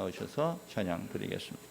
나오셔서 찬양 드리겠습니다.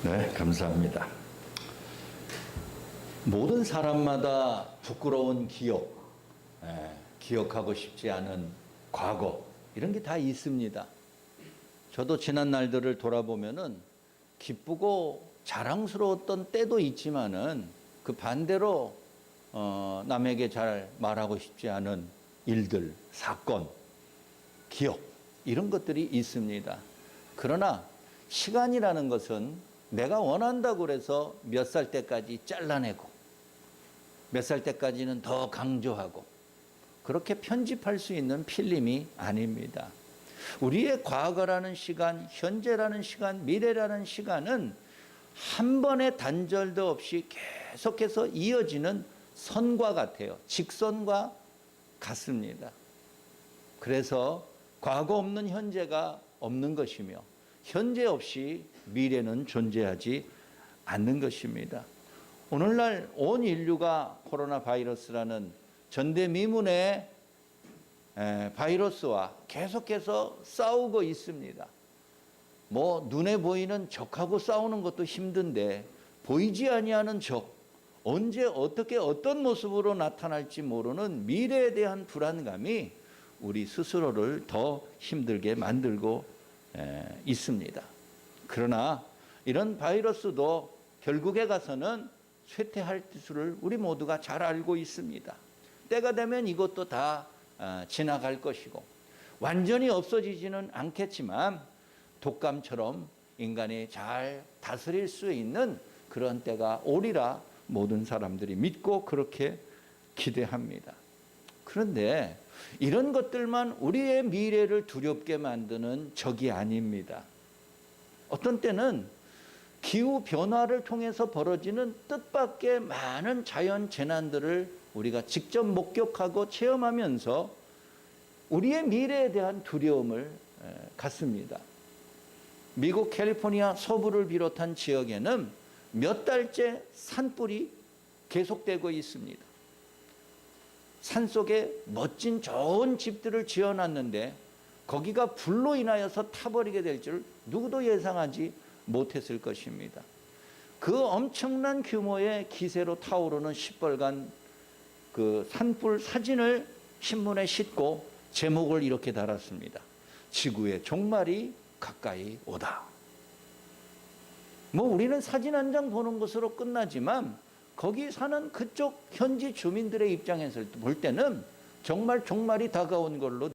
네, 감사합니다. 모든 사람마다 부끄러운 기억, 기억하고 싶지 않은 과거, 이런 게 다 있습니다. 저도 지난 날들을 돌아보면은 기쁘고 자랑스러웠던 때도 있지만은 그 반대로 남에게 잘 말하고 싶지 않은 일들, 사건, 기억, 이런 것들이 있습니다. 그러나 시간이라는 것은 내가 원한다고 해서 몇 살 때까지 잘라내고 몇 살 때까지는 더 강조하고 그렇게 편집할 수 있는 필름이 아닙니다. 우리의 과거라는 시간, 현재라는 시간, 미래라는 시간은 한 번의 단절도 없이 계속해서 이어지는 선과 같아요. 직선과 같습니다. 그래서 과거 없는 현재가 없는 것이며 현재 없이 미래는 존재하지 않는 것입니다. 오늘날 온 인류가 코로나 바이러스라는 전대미문의 바이러스와 계속해서 싸우고 있습니다. 뭐 눈에 보이는 적하고 싸우는 것도 힘든데 보이지 아니하는 적, 언제 어떻게 어떤 모습으로 나타날지 모르는 미래에 대한 불안감이 우리 스스로를 더 힘들게 만들고 있습니다. 그러나 이런 바이러스도 결국에 가서는 쇠퇴할 줄을 우리 모두가 잘 알고 있습니다. 때가 되면 이것도 다 지나갈 것이고 완전히 없어지지는 않겠지만 독감처럼 인간이 잘 다스릴 수 있는 그런 때가 오리라 모든 사람들이 믿고 그렇게 기대합니다. 그런데 이런 것들만 우리의 미래를 두렵게 만드는 적이 아닙니다. 어떤 때는 기후 변화를 통해서 벌어지는 뜻밖의 많은 자연 재난들을 우리가 직접 목격하고 체험하면서 우리의 미래에 대한 두려움을 갖습니다. 미국 캘리포니아 서부를 비롯한 지역에는 몇 달째 산불이 계속되고 있습니다. 산속에 멋진 좋은 집들을 지어놨는데 거기가 불로 인하여서 타버리게 될 줄 누구도 예상하지 못했을 것입니다. 그 엄청난 규모의 기세로 타오르는 시뻘간 그 산불 사진을 신문에 싣고 제목을 이렇게 달았습니다. 지구의 종말이 가까이 오다. 뭐 우리는 사진 한 장 보는 것으로 끝나지만 거기 사는 그쪽 현지 주민들의 입장에서 볼 때는 정말 종말이 다가온 걸로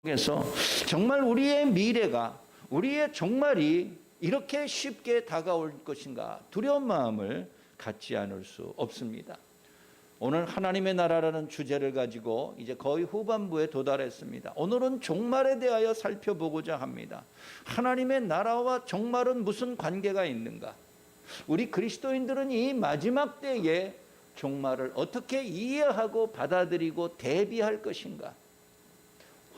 그래서 정말 우리의 미래가, 우리의 종말이 이렇게 쉽게 다가올 것인가 두려운 마음을 갖지 않을 수 없습니다. 오늘 하나님의 나라라는 주제를 가지고 이제 거의 후반부에 도달했습니다. 오늘은 종말에 대하여 살펴보고자 합니다. 하나님의 나라와 종말은 무슨 관계가 있는가? 우리 그리스도인들은 이 마지막 때에 종말을 어떻게 이해하고 받아들이고 대비할 것인가?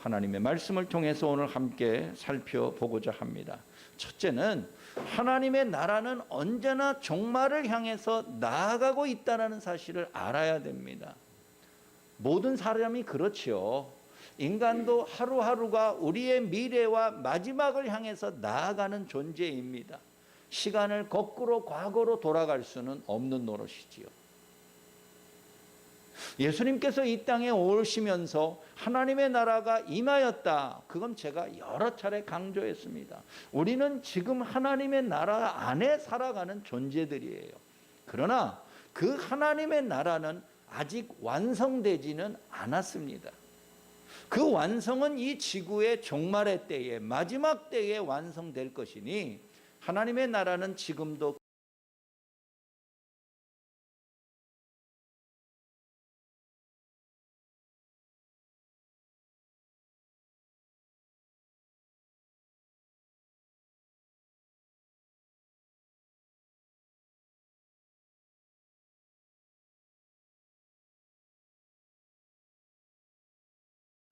하나님의 말씀을 통해서 오늘 함께 살펴보고자 합니다. 첫째는 하나님의 나라는 언제나 종말을 향해서 나아가고 있다는 사실을 알아야 됩니다. 모든 사람이 그렇지요. 인간도 하루하루가 우리의 미래와 마지막을 향해서 나아가는 존재입니다. 시간을 거꾸로 과거로 돌아갈 수는 없는 노릇이지요. 예수님께서 이 땅에 오시면서 하나님의 나라가 임하였다. 그건 제가 여러 차례 강조했습니다. 우리는 지금 하나님의 나라 안에 살아가는 존재들이에요. 그러나 그 하나님의 나라는 아직 완성되지는 않았습니다. 그 완성은 이 지구의 종말의 때에, 마지막 때에 완성될 것이니 하나님의 나라는 지금도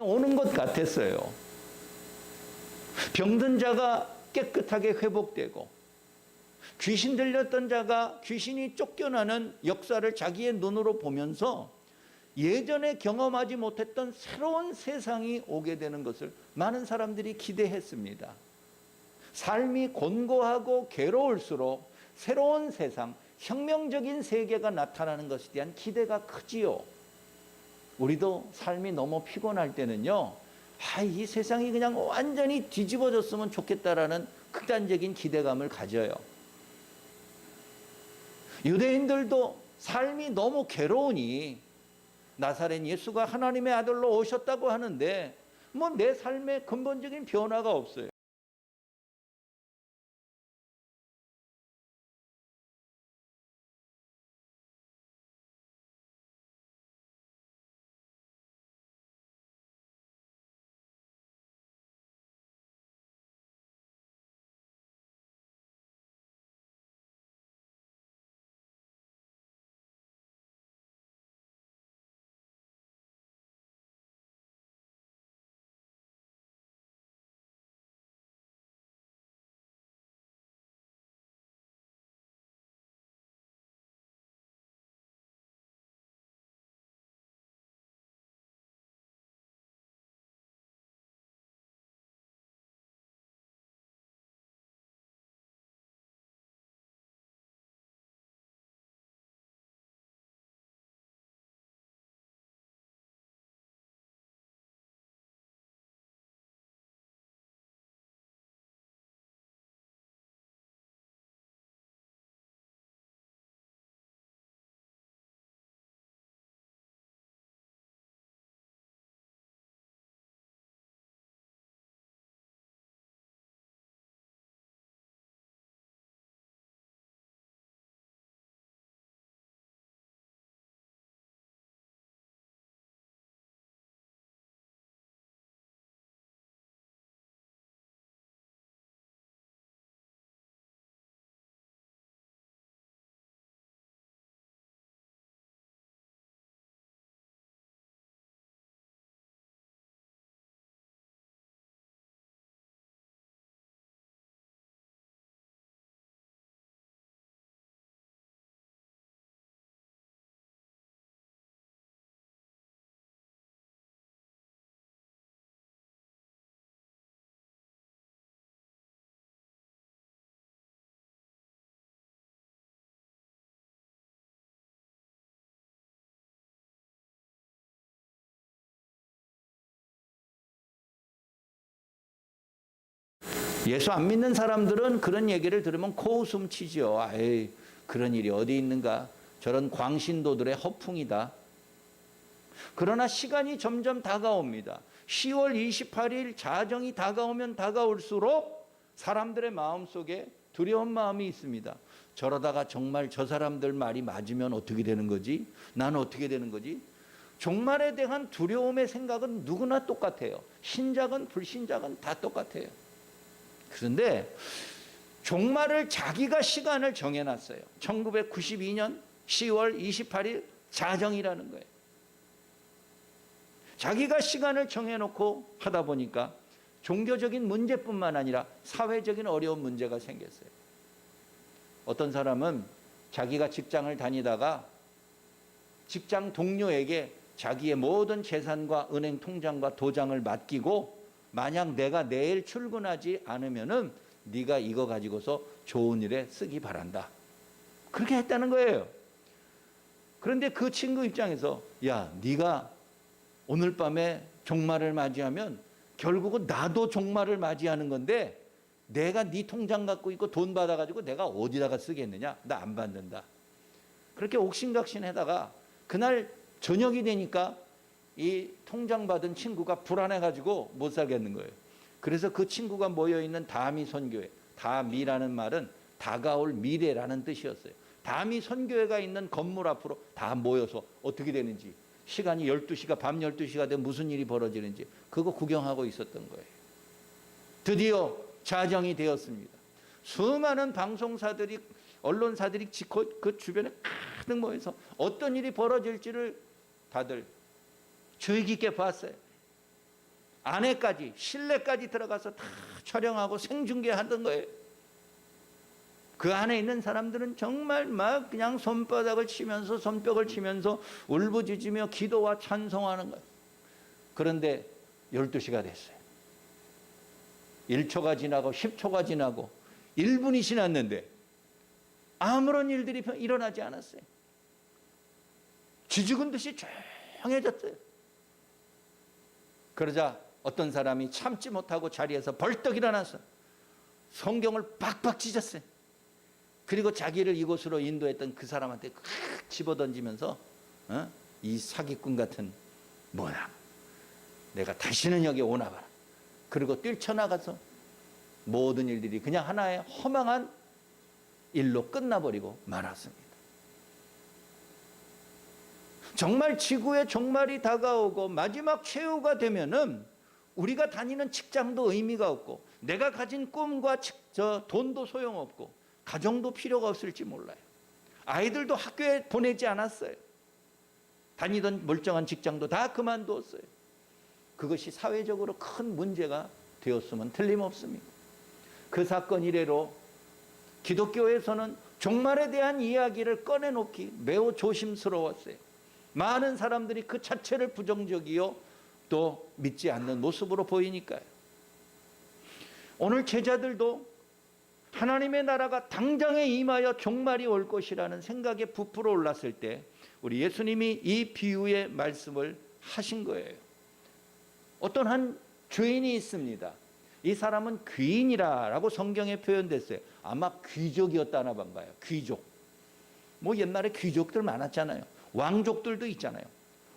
오는 것 같았어요. 병든 자가 깨끗하게 회복되고 귀신 들렸던 자가 귀신이 쫓겨나는 역사를 자기의 눈으로 보면서 예전에 경험하지 못했던 새로운 세상이 오게 되는 것을 많은 사람들이 기대했습니다. 삶이 곤고하고 괴로울수록 새로운 세상, 혁명적인 세계가 나타나는 것에 대한 기대가 크지요. 우리도 삶이 너무 피곤할 때는요, 이 세상이 그냥 완전히 뒤집어졌으면 좋겠다라는 극단적인 기대감을 가져요. 유대인들도 삶이 너무 괴로우니 나사렛 예수가 하나님의 아들로 오셨다고 하는데 뭐 내 삶에 근본적인 변화가 없어요. 예수 안 믿는 사람들은 그런 얘기를 들으면 코웃음 치죠. 아이, 그런 일이 어디 있는가? 저런 광신도들의 허풍이다. 그러나 시간이 점점 다가옵니다. 10월 28일 자정이 다가오면 다가올수록 사람들의 마음속에 두려운 마음이 있습니다. 저러다가 정말 저 사람들 말이 맞으면 어떻게 되는 거지? 나는 어떻게 되는 거지? 종말에 대한 두려움의 생각은 누구나 똑같아요. 신자건 불신자건 다 똑같아요. 그런데 종말을 자기가 시간을 정해놨어요. 1992년 10월 28일 자정이라는 거예요. 자기가 시간을 정해놓고 하다 보니까 종교적인 문제뿐만 아니라 사회적인 어려운 문제가 생겼어요. 어떤 사람은 자기가 직장을 다니다가 직장 동료에게 자기의 모든 재산과 은행 통장과 도장을 맡기고, 만약 내가 내일 출근하지 않으면은 네가 이거 가지고서 좋은 일에 쓰기 바란다, 그렇게 했다는 거예요. 그런데 그 친구 입장에서, 야, 네가 오늘 밤에 종말을 맞이하면 결국은 나도 종말을 맞이하는 건데, 내가 네 통장 갖고 있고 돈 받아가지고 내가 어디다가 쓰겠느냐? 나 안 받는다. 그렇게 옥신각신하다가 그날 저녁이 되니까 이 통장 받은 친구가 불안해가지고 못 살겠는 거예요. 그래서 그 친구가 모여있는 다미 선교회, 다미라는 말은 다가올 미래라는 뜻이었어요. 다미 선교회가 있는 건물 앞으로 다 모여서 어떻게 되는지, 시간이 12시가 밤 12시가 되면 무슨 일이 벌어지는지 그거 구경하고 있었던 거예요. 드디어 자정이 되었습니다. 수많은 방송사들이, 언론사들이 그 주변에 가득 모여서 어떤 일이 벌어질지를 다들 주의 깊게 봤어요. 안에까지, 실내까지 들어가서 다 촬영하고 생중계하던 거예요. 그 안에 있는 사람들은 정말 막 그냥 손바닥을 치면서, 손뼉을 치면서 울부짖으며 기도와 찬송하는 거예요. 그런데 12시가 됐어요. 1초가 지나고 10초가 지나고 1분이 지났는데 아무런 일들이 일어나지 않았어요. 쥐죽은 듯이 조용해졌어요. 그러자 어떤 사람이 참지 못하고 자리에서 벌떡 일어나서 성경을 빡빡 찢었어요. 그리고 자기를 이곳으로 인도했던 그 사람한테 집어던지면서, 이 사기꾼 같은 뭐야, 내가 다시는 여기 오나 봐라. 그리고 뛰쳐나가서 모든 일들이 그냥 하나의 허망한 일로 끝나버리고 말았습니다. 정말 지구의 종말이 다가오고 마지막 최후가 되면은 우리가 다니는 직장도 의미가 없고, 내가 가진 꿈과 돈도 소용없고, 가정도 필요가 없을지 몰라요. 아이들도 학교에 보내지 않았어요. 다니던 멀쩡한 직장도 다 그만두었어요. 그것이 사회적으로 큰 문제가 되었으면 틀림없습니다. 그 사건 이래로 기독교에서는 종말에 대한 이야기를 꺼내놓기 매우 조심스러웠어요. 많은 사람들이 그 자체를 부정적이요 또 믿지 않는 모습으로 보이니까요. 오늘 제자들도 하나님의 나라가 당장에 임하여 종말이 올 것이라는 생각에 부풀어 올랐을 때 우리 예수님이 이 비유의 말씀을 하신 거예요. 어떤 한 죄인이 있습니다. 이 사람은 귀인이라고 성경에 표현됐어요. 아마 귀족이었다나 봐요. 귀족. 뭐 옛날에 귀족들 많았잖아요. 왕족들도 있잖아요.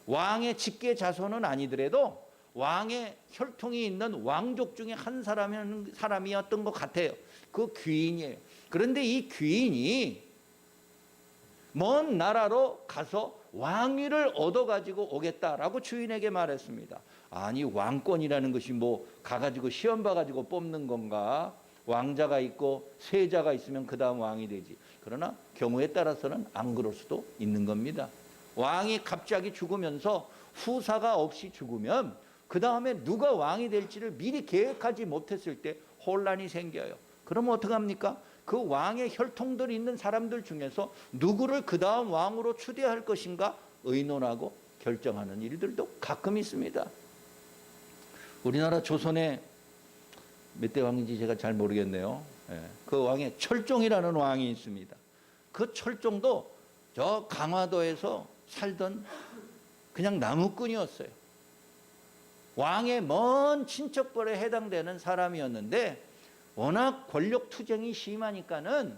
왕의 직계 자손은 아니더라도 왕의 혈통이 있는 왕족 중에 한 사람이었던 것 같아요. 그 귀인이에요. 그런데 이 귀인이 먼 나라로 가서 왕위를 얻어가지고 오겠다라고 주인에게 말했습니다. 아니, 왕권이라는 것이 뭐 가가지고 시험 봐가지고 뽑는 건가? 왕자가 있고 세자가 있으면 그 다음 왕이 되지. 그러나 경우에 따라서는 안 그럴 수도 있는 겁니다. 왕이 갑자기 죽으면서 후사가 없이 죽으면 그 다음에 누가 왕이 될지를 미리 계획하지 못했을 때 혼란이 생겨요. 그러면 어떡합니까? 그 왕의 혈통들이 있는 사람들 중에서 누구를 그 다음 왕으로 추대할 것인가 의논하고 결정하는 일들도 가끔 있습니다. 우리나라 조선에 몇 대 왕인지 제가 잘 모르겠네요. 그 왕에 철종이라는 왕이 있습니다. 그 철종도 저 강화도에서 살던 그냥 나무꾼이었어요. 왕의 먼 친척벌에 해당되는 사람이었는데 워낙 권력 투쟁이 심하니까는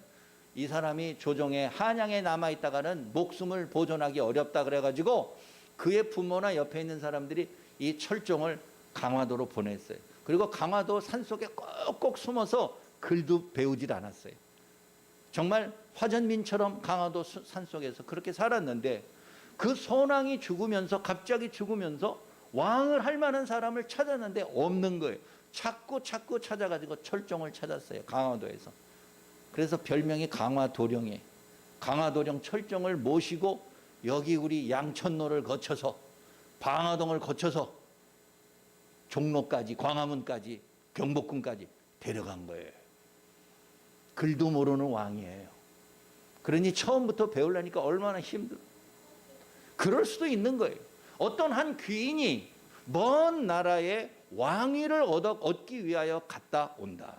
이 사람이 조정에 한양에 남아있다가는 목숨을 보존하기 어렵다 그래가지고 그의 부모나 옆에 있는 사람들이 이 철종을 강화도로 보냈어요. 그리고 강화도 산속에 꼭꼭 숨어서 글도 배우질 않았어요. 정말 화전민처럼 강화도 산속에서 그렇게 살았는데 그 선왕이 죽으면서 갑자기 죽으면서 왕을 할 만한 사람을 찾았는데 없는 거예요. 자꾸 찾아가지고 철종을 찾았어요. 강화도에서. 그래서 별명이 강화도령이에요. 강화도령 철종을 모시고 여기 우리 양천로를 거쳐서 방화동을 거쳐서 종로까지 광화문까지 경복궁까지 데려간 거예요. 글도 모르는 왕이에요. 그러니 처음부터 배우려니까 얼마나 힘들어. 그럴 수도 있는 거예요. 어떤 한 귀인이 먼 나라에 왕위를 얻기 위하여 갔다 온다.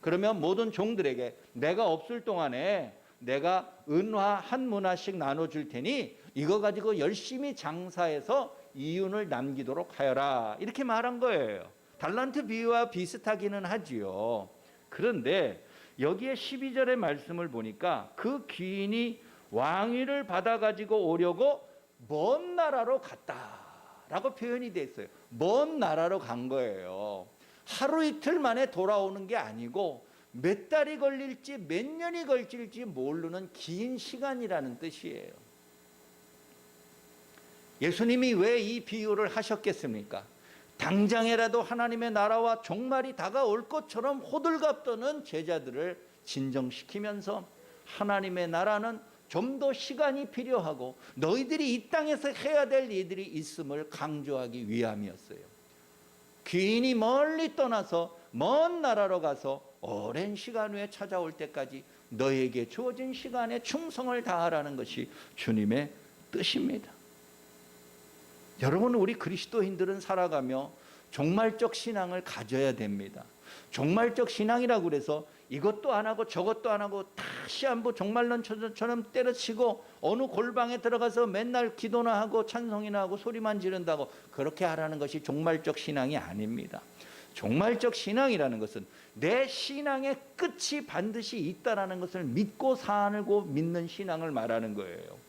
그러면 모든 종들에게 내가 없을 동안에 내가 은화 한 문화씩 나눠줄 테니 이거 가지고 열심히 장사해서 이윤을 남기도록 하여라. 이렇게 말한 거예요. 달란트 비유와 비슷하기는 하지요. 그런데 여기에 12절의 말씀을 보니까 그 귀인이 왕위를 받아가지고 오려고 먼 나라로 갔다라고 표현이 돼 있어요. 먼 나라로 간 거예요. 하루 이틀 만에 돌아오는 게 아니고 몇 달이 걸릴지 몇 년이 걸릴지 모르는 긴 시간이라는 뜻이에요. 예수님이 왜 이 비유를 하셨겠습니까? 당장에라도 하나님의 나라와 종말이 다가올 것처럼 호들갑 떠는 제자들을 진정시키면서 하나님의 나라는 좀 더 시간이 필요하고 너희들이 이 땅에서 해야 될 일들이 있음을 강조하기 위함이었어요. 귀인이 멀리 떠나서 먼 나라로 가서 오랜 시간 후에 찾아올 때까지 너에게 주어진 시간에 충성을 다하라는 것이 주님의 뜻입니다. 여러분, 우리 그리스도인들은 살아가며 종말적 신앙을 가져야 됩니다. 종말적 신앙이라고 그래서 이것도 안 하고 저것도 안 하고 다시 한번 종말론처럼 때려치고 어느 골방에 들어가서 맨날 기도나 하고 찬송이나 하고 소리만 지른다고 그렇게 하라는 것이 종말적 신앙이 아닙니다. 종말적 신앙이라는 것은 내 신앙의 끝이 반드시 있다라는 것을 믿고 살고 믿는 신앙을 말하는 거예요.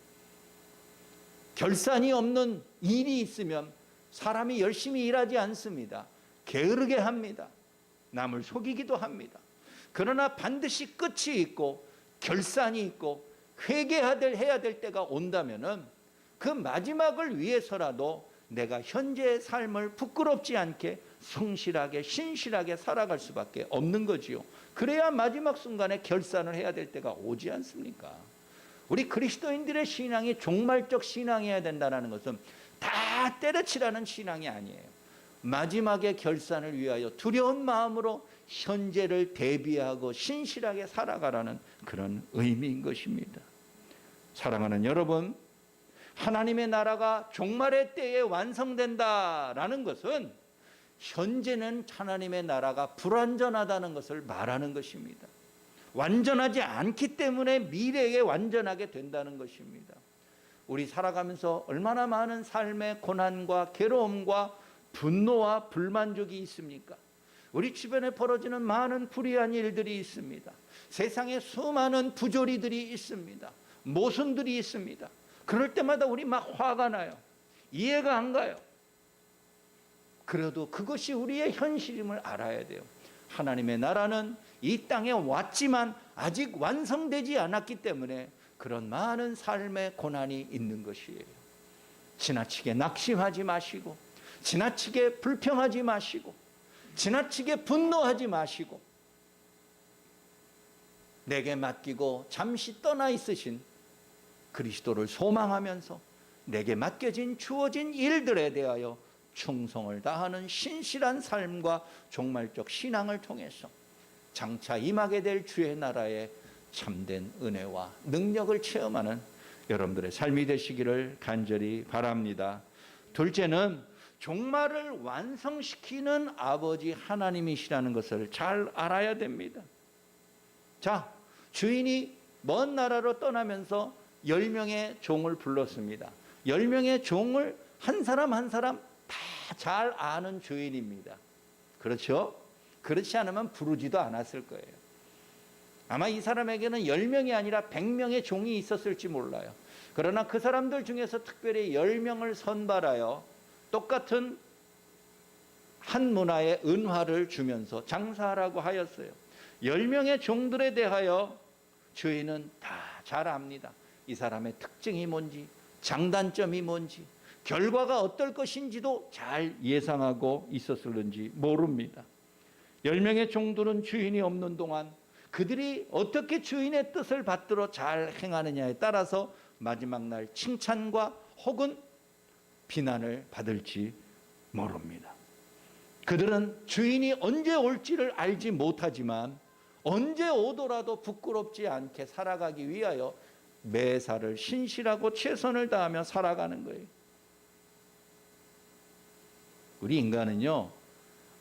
결산이 없는 일이 있으면 사람이 열심히 일하지 않습니다. 게으르게 합니다. 남을 속이기도 합니다. 그러나 반드시 끝이 있고 결산이 있고 회개해야 될 때가 온다면은 그 마지막을 위해서라도 내가 현재의 삶을 부끄럽지 않게 성실하게 신실하게 살아갈 수밖에 없는 거지요. 그래야 마지막 순간에 결산을 해야 될 때가 오지 않습니까? 우리 그리스도인들의 신앙이 종말적 신앙이어야 된다는 것은 다 때려치라는 신앙이 아니에요. 마지막에 결산을 위하여 두려운 마음으로 현재를 대비하고 신실하게 살아가라는 그런 의미인 것입니다. 사랑하는 여러분, 하나님의 나라가 종말의 때에 완성된다라는 것은 현재는 하나님의 나라가 불완전하다는 것을 말하는 것입니다. 완전하지 않기 때문에 미래에 완전하게 된다는 것입니다. 우리 살아가면서 얼마나 많은 삶의 고난과 괴로움과 분노와 불만족이 있습니까? 우리 주변에 벌어지는 많은 불의한 일들이 있습니다. 세상에 수많은 부조리들이 있습니다. 모순들이 있습니다. 그럴 때마다 우리 막 화가 나요. 이해가 안 가요. 그래도 그것이 우리의 현실임을 알아야 돼요. 하나님의 나라는 이 땅에 왔지만 아직 완성되지 않았기 때문에 그런 많은 삶의 고난이 있는 것이에요. 지나치게 낙심하지 마시고 지나치게 불평하지 마시고 지나치게 분노하지 마시고 내게 맡기고 잠시 떠나 있으신 그리스도를 소망하면서 내게 맡겨진 주어진 일들에 대하여 충성을 다하는 신실한 삶과 종말적 신앙을 통해서 장차 임하게 될 주의 나라의 참된 은혜와 능력을 체험하는 여러분들의 삶이 되시기를 간절히 바랍니다. 둘째는 종말을 완성시키는 아버지 하나님이시라는 것을 잘 알아야 됩니다. 자, 주인이 먼 나라로 떠나면서 10명의 종을 불렀습니다. 10명의 종을 한 사람 한 사람 다 잘 아는 주인입니다. 그렇죠? 그렇지 않으면 부르지도 않았을 거예요. 아마 이 사람에게는 10명이 아니라 100명의 종이 있었을지 몰라요. 그러나 그 사람들 중에서 특별히 10명을 선발하여 똑같은 한 문화의 은화를 주면서 장사하라고 하였어요. 10명의 종들에 대하여 주인은 다 잘 압니다. 이 사람의 특징이 뭔지, 장단점이 뭔지, 결과가 어떨 것인지도 잘 예상하고 있었을는지 모릅니다. 10명의 종들은 주인이 없는 동안 그들이 어떻게 주인의 뜻을 받들어 잘 행하느냐에 따라서 마지막 날 칭찬과 혹은 비난을 받을지 모릅니다. 그들은 주인이 언제 올지를 알지 못하지만 언제 오더라도 부끄럽지 않게 살아가기 위하여 매사를 신실하고 최선을 다하며 살아가는 거예요. 우리 인간은요,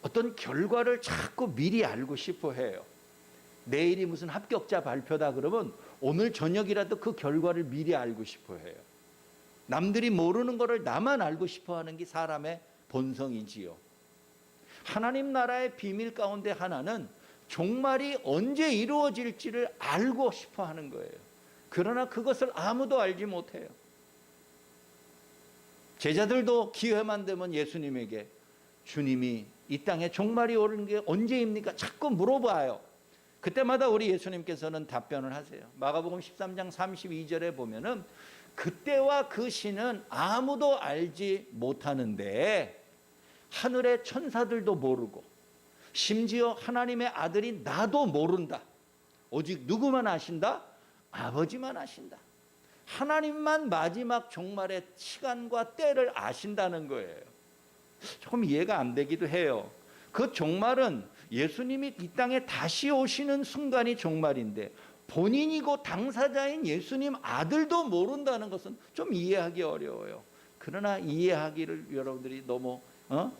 어떤 결과를 자꾸 미리 알고 싶어 해요. 내일이 무슨 합격자 발표다 그러면 오늘 저녁이라도 그 결과를 미리 알고 싶어 해요. 남들이 모르는 거를 나만 알고 싶어 하는 게 사람의 본성이지요. 하나님 나라의 비밀 가운데 하나는 종말이 언제 이루어질지를 알고 싶어 하는 거예요. 그러나 그것을 아무도 알지 못해요. 제자들도 기회만 되면 예수님에게 주님이 이 땅에 종말이 오는 게 언제입니까? 자꾸 물어봐요. 그때마다 우리 예수님께서는 답변을 하세요. 마가복음 13장 32절에 보면은 그때와 그 시는 아무도 알지 못하는데 하늘의 천사들도 모르고 심지어 하나님의 아들인 나도 모른다. 오직 누구만 아신다? 아버지만 아신다. 하나님만 마지막 종말의 시간과 때를 아신다는 거예요. 조금 이해가 안 되기도 해요. 그 종말은 예수님이 이 땅에 다시 오시는 순간이 종말인데 본인이고 당사자인 예수님 아들도 모른다는 것은 좀 이해하기 어려워요. 그러나 이해하기를 여러분들이 너무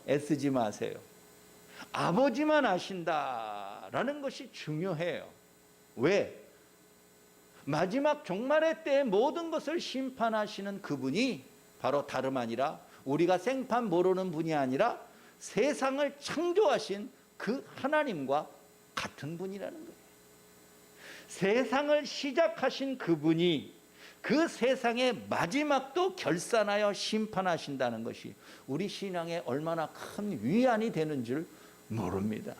애쓰지 마세요. 아버지만 아신다라는 것이 중요해요. 왜? 마지막 종말의 때에 모든 것을 심판하시는 그분이 바로 다름 아니라 우리가 생판 모르는 분이 아니라 세상을 창조하신 그 하나님과 같은 분이라는 거예요. 세상을 시작하신 그분이 그 세상의 마지막도 결산하여 심판하신다는 것이 우리 신앙에 얼마나 큰 위안이 되는 줄 모릅니다.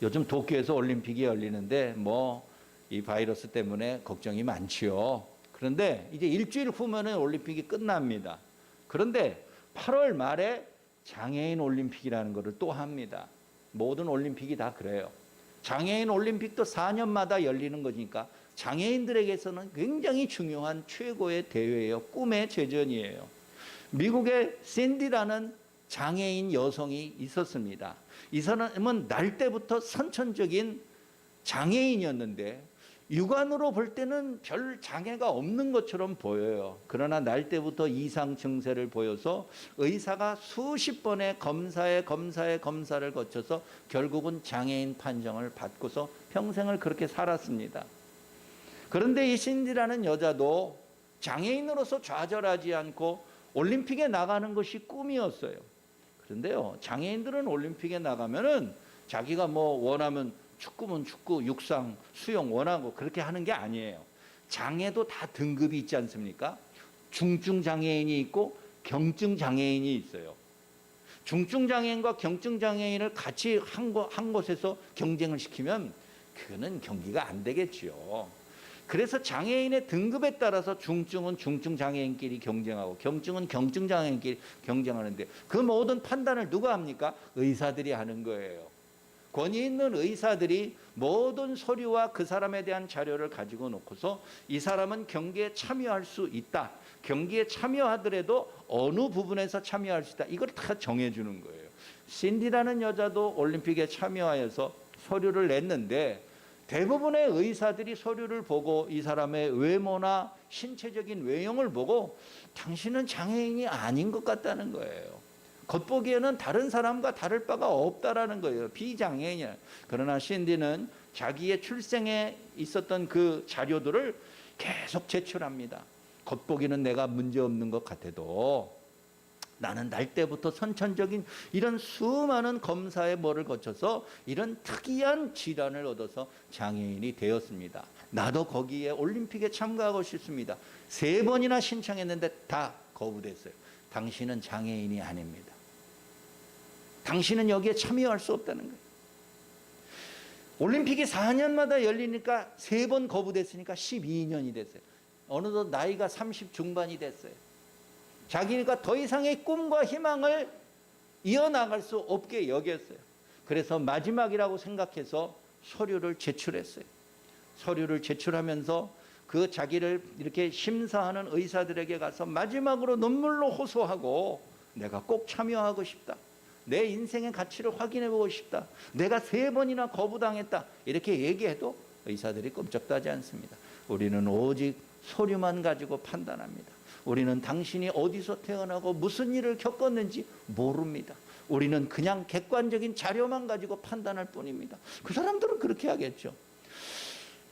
요즘 도쿄에서 올림픽이 열리는데 이 바이러스 때문에 걱정이 많지요. 그런데 이제 일주일 후면은 올림픽이 끝납니다. 그런데 8월 말에 장애인 올림픽이라는 것을 또 합니다. 모든 올림픽이 다 그래요. 장애인 올림픽도 4년마다 열리는 거니까 장애인들에게서는 굉장히 중요한 최고의 대회예요. 꿈의 제전이에요. 미국의 샌디라는 장애인 여성이 있었습니다. 이 사람은 날 때부터 선천적인 장애인이었는데 육안으로 볼 때는 별 장애가 없는 것처럼 보여요. 그러나 날 때부터 이상 증세를 보여서 의사가 수십 번의 검사를 거쳐서 결국은 장애인 판정을 받고서 평생을 그렇게 살았습니다. 그런데 이 신디라는 여자도 장애인으로서 좌절하지 않고 올림픽에 나가는 것이 꿈이었어요. 그런데요, 장애인들은 올림픽에 나가면은 자기가 원하면 축구면 축구, 육상, 수영 원하고 그렇게 하는 게 아니에요. 장애도 다 등급이 있지 않습니까? 중증 장애인이 있고 경증 장애인이 있어요. 중증 장애인과 경증 장애인을 같이 한 곳에서 경쟁을 시키면 그거는 경기가 안 되겠지요. 그래서 장애인의 등급에 따라서 중증은 중증 장애인끼리 경쟁하고 경증은 경증 장애인끼리 경쟁하는데 그 모든 판단을 누가 합니까? 의사들이 하는 거예요. 권위 있는 의사들이 모든 서류와 그 사람에 대한 자료를 가지고 놓고서 이 사람은 경기에 참여할 수 있다. 경기에 참여하더라도 어느 부분에서 참여할 수 있다. 이걸 다 정해주는 거예요. 신디라는 여자도 올림픽에 참여하여서 서류를 냈는데 대부분의 의사들이 서류를 보고 이 사람의 외모나 신체적인 외형을 보고 당신은 장애인이 아닌 것 같다는 거예요. 겉보기에는 다른 사람과 다를 바가 없다라는 거예요. 비장애인이야. 그러나 신디는 자기의 출생에 있었던 그 자료들을 계속 제출합니다. 겉보기는 내가 문제없는 것 같아도 나는 날 때부터 선천적인 이런 수많은 검사의 뭐를 거쳐서 이런 특이한 질환을 얻어서 장애인이 되었습니다. 나도 거기에 올림픽에 참가하고 싶습니다. 3번이나 신청했는데 다 거부됐어요. 당신은 장애인이 아닙니다. 당신은 여기에 참여할 수 없다는 거예요. 올림픽이 4년마다 열리니까 3번 거부됐으니까 12년이 됐어요. 어느덧 나이가 30 중반이 됐어요. 자기가 더 이상의 꿈과 희망을 이어나갈 수 없게 여겼어요. 그래서 마지막이라고 생각해서 서류를 제출했어요. 서류를 제출하면서 그 자기를 이렇게 심사하는 의사들에게 가서 마지막으로 눈물로 호소하고 내가 꼭 참여하고 싶다. 내 인생의 가치를 확인해 보고 싶다. 내가 3번이나 거부당했다. 이렇게 얘기해도 의사들이 꼼짝도 하지 않습니다. 우리는 오직 서류만 가지고 판단합니다. 우리는 당신이 어디서 태어나고 무슨 일을 겪었는지 모릅니다. 우리는 그냥 객관적인 자료만 가지고 판단할 뿐입니다. 그 사람들은 그렇게 하겠죠.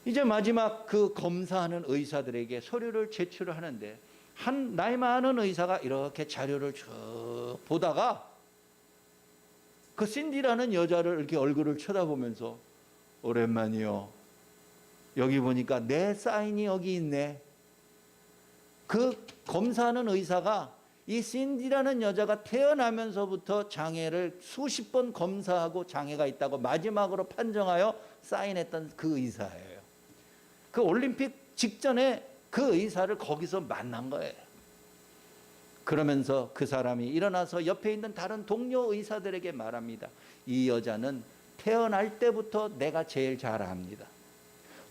이제 마지막 그 검사하는 의사들에게 서류를 제출을 하는데 한 나이 많은 의사가 이렇게 자료를 쭉 보다가 그 신디라는 여자를 이렇게 얼굴을 쳐다보면서 오랜만이요. 여기 보니까 내 사인이 여기 있네. 그 검사하는 의사가 이 신디라는 여자가 태어나면서부터 장애를 수십 번 검사하고 장애가 있다고 마지막으로 판정하여 사인했던 그 의사예요. 그 올림픽 직전에 그 의사를 거기서 만난 거예요. 그러면서 그 사람이 일어나서 옆에 있는 다른 동료 의사들에게 말합니다. 이 여자는 태어날 때부터 내가 제일 잘 압니다.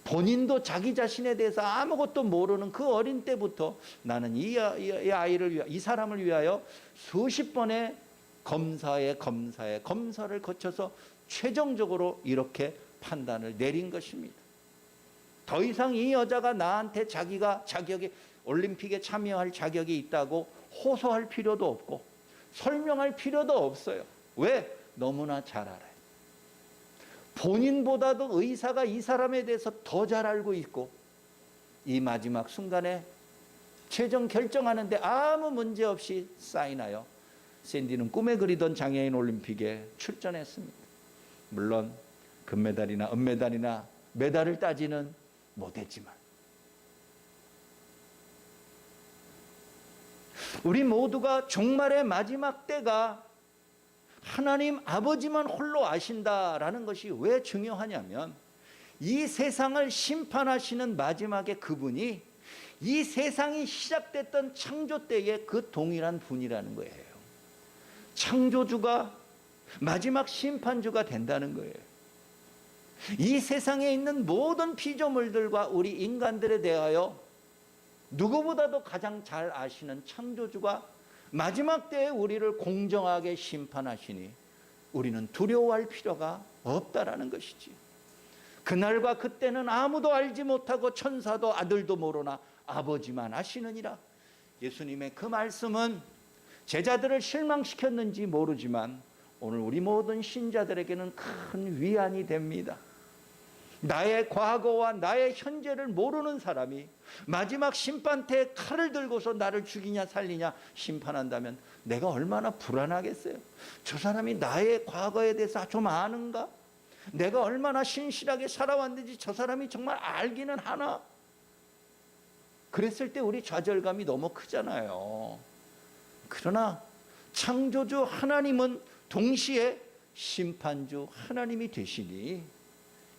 본인도 자기 자신에 대해서 아무것도 모르는 그 어린 때부터 나는 이 아이를 위하여, 이 사람을 위하여 수십 번의 검사를 거쳐서 최종적으로 이렇게 판단을 내린 것입니다. 더 이상 이 여자가 나한테 자기가 올림픽에 참여할 자격이 있다고 호소할 필요도 없고 설명할 필요도 없어요. 왜? 너무나 잘 알아요. 본인보다도 의사가 이 사람에 대해서 더 잘 알고 있고 이 마지막 순간에 최종 결정하는데 아무 문제 없이 사인하여 샌디는 꿈에 그리던 장애인 올림픽에 출전했습니다. 물론 금메달이나 은메달이나 메달을 따지는 못했지만 우리 모두가 종말의 마지막 때가 하나님 아버지만 홀로 아신다라는 것이 왜 중요하냐면 이 세상을 심판하시는 마지막에 그분이 이 세상이 시작됐던 창조 때의 그 동일한 분이라는 거예요. 창조주가 마지막 심판주가 된다는 거예요. 이 세상에 있는 모든 피조물들과 우리 인간들에 대하여 누구보다도 가장 잘 아시는 창조주가 마지막 때에 우리를 공정하게 심판하시니 우리는 두려워할 필요가 없다라는 것이지. 그날과 그때는 아무도 알지 못하고 천사도 아들도 모르나 아버지만 아시느니라. 예수님의 그 말씀은 제자들을 실망시켰는지 모르지만 오늘 우리 모든 신자들에게는 큰 위안이 됩니다. 나의 과거와 나의 현재를 모르는 사람이 마지막 심판대에 칼을 들고서 나를 죽이냐 살리냐 심판한다면 내가 얼마나 불안하겠어요. 저 사람이 나의 과거에 대해서 좀 아는가? 내가 얼마나 신실하게 살아왔는지 저 사람이 정말 알기는 하나? 그랬을 때 우리 좌절감이 너무 크잖아요. 그러나 창조주 하나님은 동시에 심판주 하나님이 되시니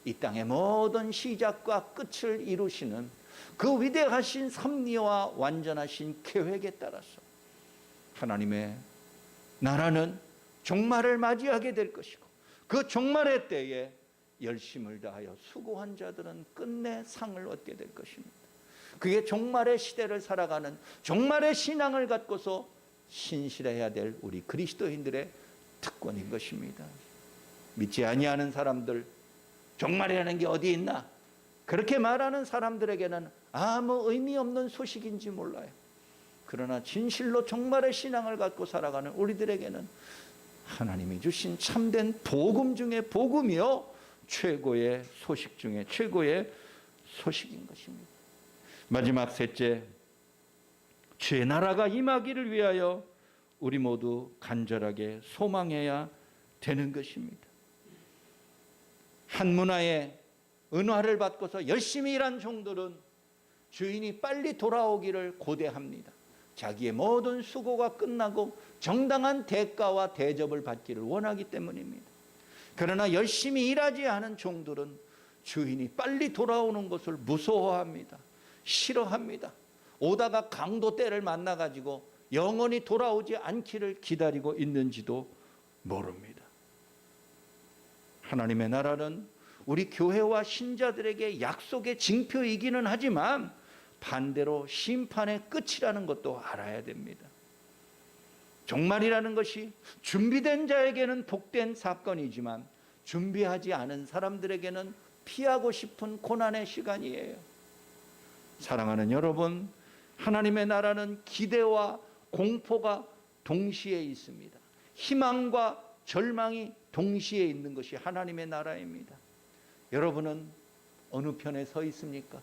이 땅의 모든 시작과 끝을 이루시는 그 위대하신 섭리와 완전하신 계획에 따라서 하나님의 나라는 종말을 맞이하게 될 것이고 그 종말의 때에 열심을 다하여 수고한 자들은 끝내 상을 얻게 될 것입니다. 그게 종말의 시대를 살아가는 종말의 신앙을 갖고서 신실해야 될 우리 그리스도인들의 특권인 것입니다. 믿지 아니하는 사람들, 종말이라는 게 어디 있나? 그렇게 말하는 사람들에게는 아무 의미 없는 소식인지 몰라요. 그러나 진실로 종말의 신앙을 갖고 살아가는 우리들에게는 하나님이 주신 참된 복음 중에 복음이요 최고의 소식 중에 최고의 소식인 것입니다. 마지막 셋째, 주의 나라가 임하기를 위하여 우리 모두 간절하게 소망해야 되는 것입니다. 한 문화의 은화를 받고서 열심히 일한 종들은 주인이 빨리 돌아오기를 고대합니다. 자기의 모든 수고가 끝나고 정당한 대가와 대접을 받기를 원하기 때문입니다. 그러나 열심히 일하지 않은 종들은 주인이 빨리 돌아오는 것을 무서워합니다. 싫어합니다. 오다가 강도 때를 만나가지고 영원히 돌아오지 않기를 기다리고 있는지도 모릅니다. 하나님의 나라는 우리 교회와 신자들에게 약속의 징표이기는 하지만 반대로 심판의 끝이라는 것도 알아야 됩니다. 종말이라는 것이 준비된 자에게는 복된 사건이지만 준비하지 않은 사람들에게는 피하고 싶은 고난의 시간이에요. 사랑하는 여러분, 하나님의 나라는 기대와 공포가 동시에 있습니다. 희망과 절망이 동시에 있는 것이 하나님의 나라입니다. 여러분은 어느 편에 서 있습니까?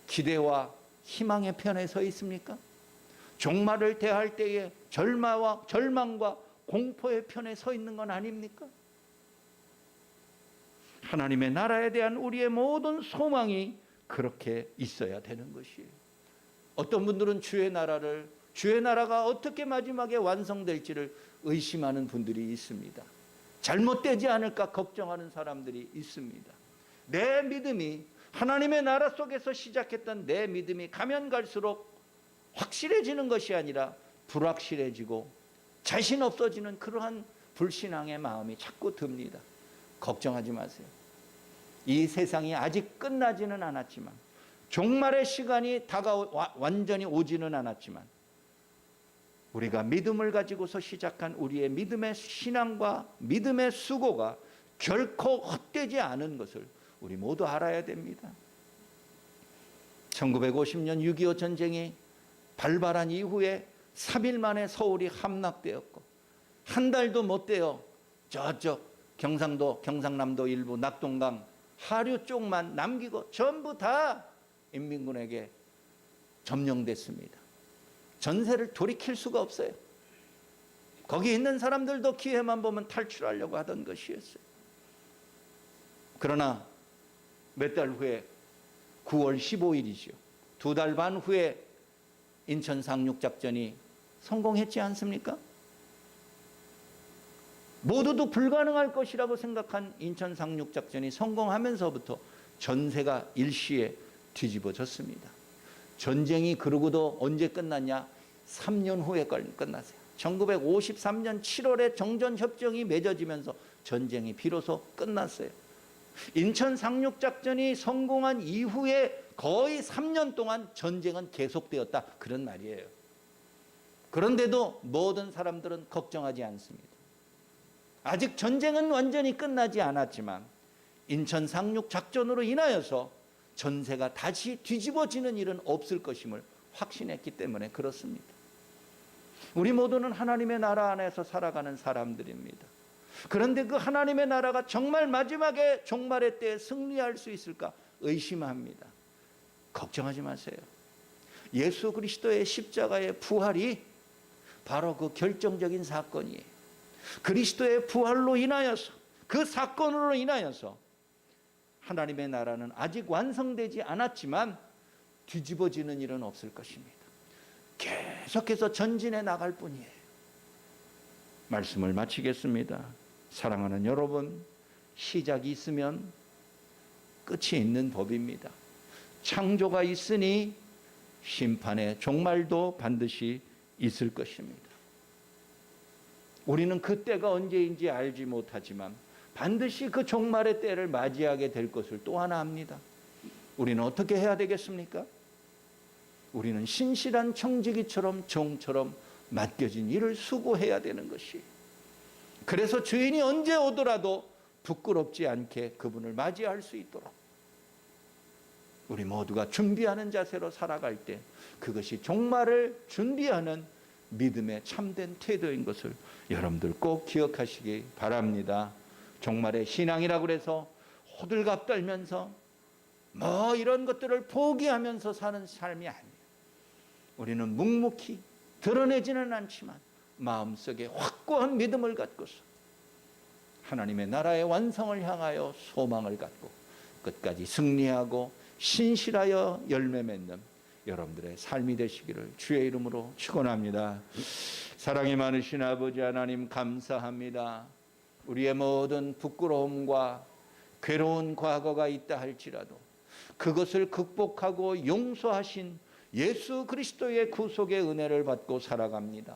기대와 희망의 편에 서 있습니까? 종말을 대할 때에 절망과 공포의 편에 서 있는 건 아닙니까? 하나님의 나라에 대한 우리의 모든 소망이 그렇게 있어야 되는 것이에요. 어떤 분들은 주의 나라가 어떻게 마지막에 완성될지를 의심하는 분들이 있습니다. 잘못되지 않을까 걱정하는 사람들이 있습니다. 내 믿음이 하나님의 나라 속에서 시작했던 내 믿음이 가면 갈수록 확실해지는 것이 아니라 불확실해지고 자신 없어지는 그러한 불신앙의 마음이 자꾸 듭니다. 걱정하지 마세요. 이 세상이 아직 끝나지는 않았지만, 종말의 시간이 완전히 오지는 않았지만, 우리가 믿음을 가지고서 시작한 우리의 믿음의 신앙과 믿음의 수고가 결코 헛되지 않은 것을 우리 모두 알아야 됩니다. 1950년 6.25 전쟁이 발발한 이후에 3일 만에 서울이 함락되었고, 한 달도 못 되어 저쪽 경상남도 일부 낙동강 하류 쪽만 남기고 전부 다 인민군에게 점령됐습니다. 전세를 돌이킬 수가 없어요. 거기 있는 사람들도 기회만 보면 탈출하려고 하던 것이었어요. 그러나 몇 달 후에 9월 15일이죠. 2달 반 후에 인천 상륙작전이 성공했지 않습니까? 모두도 불가능할 것이라고 생각한 인천 상륙작전이 성공하면서부터 전세가 일시에 뒤집어졌습니다. 전쟁이 그러고도 언제 끝났냐? 3년 후에 끝났어요. 1953년 7월에 정전협정이 맺어지면서 전쟁이 비로소 끝났어요. 인천 상륙작전이 성공한 이후에 거의 3년 동안 전쟁은 계속되었다, 그런 말이에요. 그런데도 모든 사람들은 걱정하지 않습니다. 아직 전쟁은 완전히 끝나지 않았지만 인천 상륙작전으로 인하여서 전세가 다시 뒤집어지는 일은 없을 것임을 확신했기 때문에 그렇습니다. 우리 모두는 하나님의 나라 안에서 살아가는 사람들입니다. 그런데 그 하나님의 나라가 정말 마지막에 종말의 때에 승리할 수 있을까 의심합니다. 걱정하지 마세요. 예수 그리스도의 십자가의 부활이 바로 그 결정적인 사건이에요. 그리스도의 부활로 인하여서, 그 사건으로 인하여서 하나님의 나라는 아직 완성되지 않았지만 뒤집어지는 일은 없을 것입니다. 계속해서 전진해 나갈 뿐이에요. 말씀을 마치겠습니다. 사랑하는 여러분, 시작이 있으면 끝이 있는 법입니다. 창조가 있으니 심판의 종말도 반드시 있을 것입니다. 우리는 그 때가 언제인지 알지 못하지만 반드시 그 종말의 때를 맞이하게 될 것을 또 하나 압니다. 우리는 어떻게 해야 되겠습니까? 우리는 신실한 청지기처럼 종처럼 맡겨진 일을 수고해야 되는 것이, 그래서 주인이 언제 오더라도 부끄럽지 않게 그분을 맞이할 수 있도록 우리 모두가 준비하는 자세로 살아갈 때 그것이 종말을 준비하는 믿음의 참된 태도인 것을 여러분들 꼭 기억하시기 바랍니다. 종말의 신앙이라고 해서 호들갑 떨면서 뭐 이런 것들을 포기하면서 사는 삶이 아니에요. 우리는 묵묵히 드러내지는 않지만 마음속에 확고한 믿음을 갖고서 하나님의 나라의 완성을 향하여 소망을 갖고 끝까지 승리하고 신실하여 열매 맺는 여러분들의 삶이 되시기를 주의 이름으로 축원합니다. 사랑이 많으신 아버지 하나님, 감사합니다. 우리의 모든 부끄러움과 괴로운 과거가 있다 할지라도 그것을 극복하고 용서하신 예수 그리스도의 구속의 은혜를 받고 살아갑니다.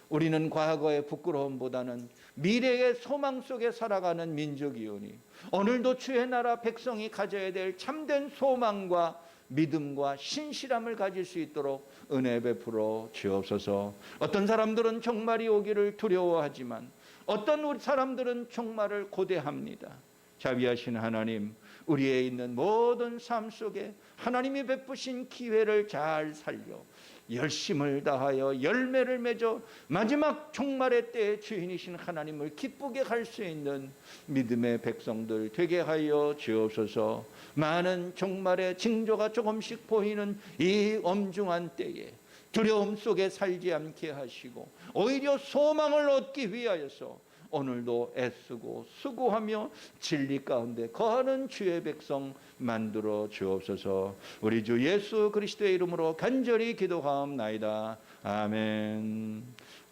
우리는 과거의 부끄러움보다는 미래의 소망 속에 살아가는 민족이오니 오늘도 주의 나라 백성이 가져야 될 참된 소망과 믿음과 신실함을 가질 수 있도록 은혜 베풀어 주옵소서. 어떤 사람들은 종말이 오기를 두려워하지만 어떤 사람들은 종말을 고대합니다. 자비하신 하나님, 우리의 있는 모든 삶 속에 하나님이 베푸신 기회를 잘 살려 열심을 다하여 열매를 맺어 마지막 종말의 때에 주인이신 하나님을 기쁘게 할 수 있는 믿음의 백성들 되게 하여 주옵소서. 많은 종말의 징조가 조금씩 보이는 이 엄중한 때에 두려움 속에 살지 않게 하시고 오히려 소망을 얻기 위하여서 오늘도 애쓰고 수고하며 진리 가운데 거하는 주의 백성 만들어 주옵소서. 우리 주 예수 그리스도의 이름으로 간절히 기도하옵나이다. 아멘.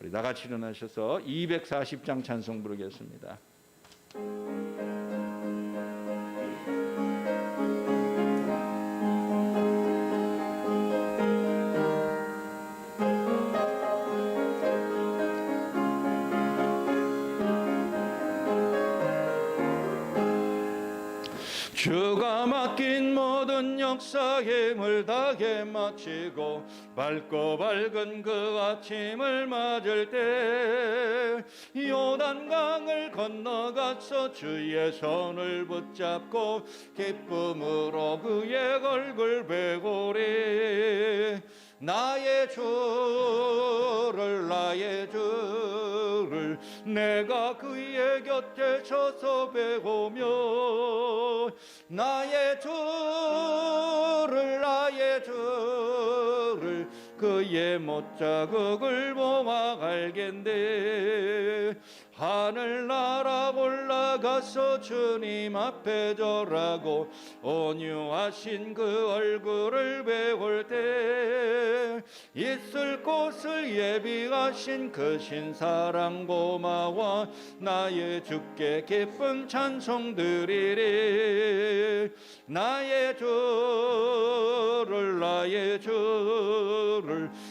우리 나같이 일어나셔서 240장 찬송 부르겠습니다. 주가 맡긴 모든 역사의 힘을 다해 마치고 밝고 밝은 그 아침을 맞을 때 요단강을 건너가서 주의 손을 붙잡고 기쁨으로 그의 얼굴 배우리. 나의 주를 내가 그의 곁에 서서 배우며 나의 주를 그의 못자국을 보아 알겠네. 하늘나라 올라가서 주님 앞에 절하고 온유하신 그 얼굴을 배울 때 있을 곳을 예비하신 그 신사랑 고마워 나의 주께 기쁜 찬송 드리리. 나의 주를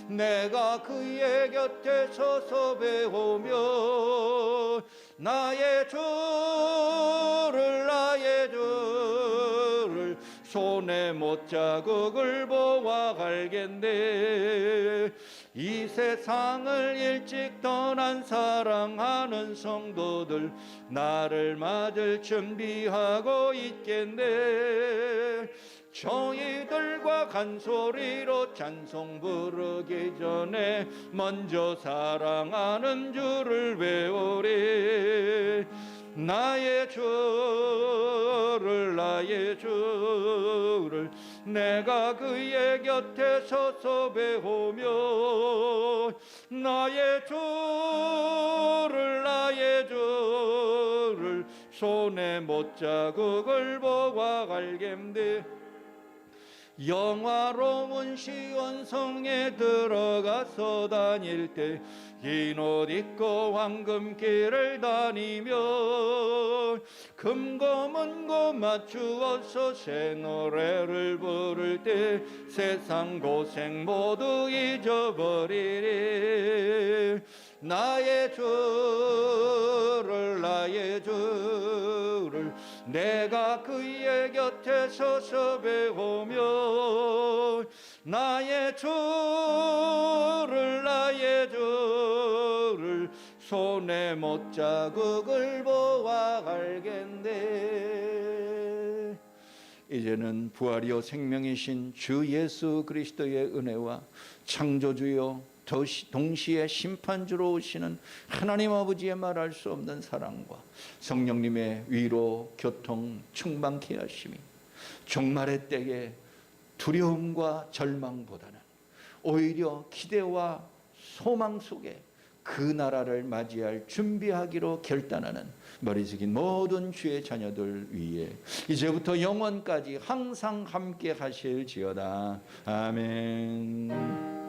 내가 그의 곁에 서서 배우며 나의 주를 손에 못자국을 보아 알겠네. 이 세상을 일찍 떠난 사랑하는 성도들 나를 맞을 준비하고 있겠네. 저희들과 간소리로 찬송 부르기 전에 먼저 사랑하는 주를 외우리. 나의 주를 내가 그의 곁에 서서 배우며 나의 주를 손에 못자국을 보아 알겠네. 영화로운 시온성에 들어가서 다닐 때 긴 옷 입고 황금길을 다니며 금고문고 맞추어서 새 노래를 부를 때 세상 고생 모두 잊어버리리. 나의 주를 내가 그의 곁에 서서 배우며 나의 주를 손에 못자국을 보아 알겠네. 이제는 부활이요 생명이신 주 예수 그리스도의 은혜와 창조주요 동시에 심판주로 오시는 하나님 아버지의 말할 수 없는 사랑과 성령님의 위로 교통 충만케 하심이 종말의 때에 두려움과 절망보다는 오히려 기대와 소망 속에 그 나라를 맞이할 준비하기로 결단하는 머리 숙인 모든 주의 자녀들 위에 이제부터 영원까지 항상 함께 하실지어다. 아멘.